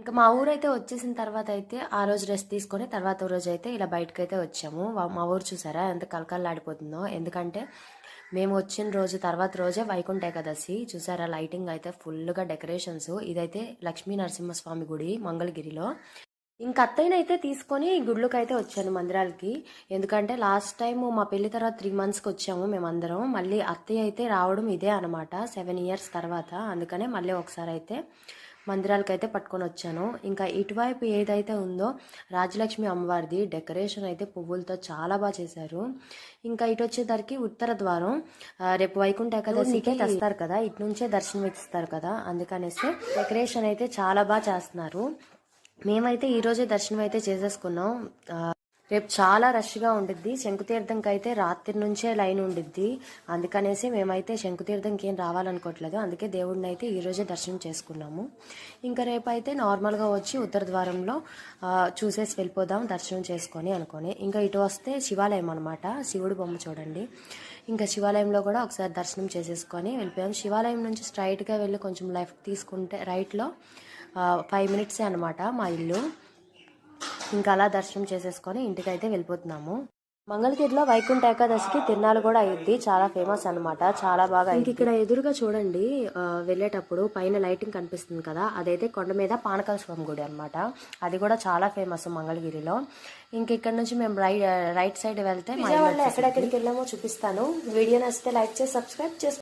ఇంకా మా ఊరైతే వచ్చేసిన తర్వాత అయితే ఆ రోజు రెస్ట్ తీసుకొని తర్వాత రోజు అయితే ఇలా బయటకైతే వచ్చాము. మా ఊరు చూసారా ఎంత కలకలలాడిపోతుందో. ఎందుకంటే మేము వచ్చిన రోజు తర్వాత రోజే వైకుంఠ ఏకాదశి. చూసారా లైటింగ్ అయితే ఫుల్గా డెకరేషన్స్. ఇదైతే లక్ష్మీ నరసింహస్వామి గుడి మంగళగిరిలో. ఇంక అత్తయ్యనైతే తీసుకొని గుడ్లకైతే వచ్చాను మందిరాలకి. ఎందుకంటే లాస్ట్ టైం మా పెళ్లి తర్వాత 3 మంత్స్కి వచ్చాము మేమందరం. మళ్ళీ అత్తయ్య అయితే రావడం ఇదే అనమాట 7 ఇయర్స్ తర్వాత. అందుకనే మళ్ళీ ఒకసారి అయితే మందిరాలకైతే పట్టుకొని వచ్చాను. ఇంకా ఇటువైపు ఏదైతే ఉందో రాజలక్ష్మి అమ్మవారిది డెకరేషన్ అయితే పువ్వులతో చాలా బాగా చేశారు. ఇంకా ఇటు వచ్చేసరికి ఉత్తర ద్వారం. రేపు వైకుంఠ ఏకాదశికే తెస్తారు కదా, ఇటు నుంచే దర్శనం ఇస్తారు కదా, అందుకనేసి డెకరేషన్ అయితే చాలా బాగా చేస్తున్నారు. మేమైతే ఈరోజే దర్శనం అయితే చేసేసుకున్నాం. రేపు చాలా రష్గా ఉండిద్ది. శంకుతీర్థంకి అయితే రాత్రి నుంచే లైన్ ఉండిద్ది. అందుకనేసి మేమైతే శంకుతీర్థంకి ఏం రావాలనుకోవట్లేదు. అందుకే దేవుడిని అయితే ఈరోజే దర్శనం చేసుకున్నాము. ఇంకా రేపు అయితే నార్మల్గా వచ్చి ఉత్తర ద్వారంలో చూసేసి వెళ్ళిపోదాం దర్శనం చేసుకొని అనుకొని. ఇంకా ఇటు వస్తే శివాలయం అనమాట. శివుడు బొమ్మ చూడండి. ఇంకా శివాలయంలో కూడా ఒకసారి దర్శనం చేసేసుకొని వెళ్ళిపోయాం. శివాలయం నుంచి స్ట్రైట్గా వెళ్ళి కొంచెం లెఫ్ట్ తీసుకుంటే రైట్లో 5 మినిట్సే అనమాట మా ఇల్లు. ఇంకా అలా దర్శనం చేసేసుకొని ఇంటికైతే వెళ్ళిపోతున్నాము. మంగళగిరిలో వైకుంఠ ఏకాదశికి తిరునాళ్ళు కూడా అయ్యిద్ది. చాలా ఫేమస్ అనమాట. చాలా బాగా. ఇంక ఇక్కడ ఎదురుగా చూడండి, వెళ్ళేటప్పుడు పైన లైటింగ్ కనిపిస్తుంది కదా, అదైతే కొండ మీద పానకాల స్వామి గుడి అనమాట. అది కూడా చాలా ఫేమస్ మంగళగిరిలో. ఇంక ఇక్కడ నుంచి మేము రైట్ సైడ్ వెళ్తే ఎక్కడెక్కడికి వెళ్ళామో చూపిస్తాను. వీడియో నచ్చితే లైక్ చేసి సబ్స్క్రైబ్ చేసి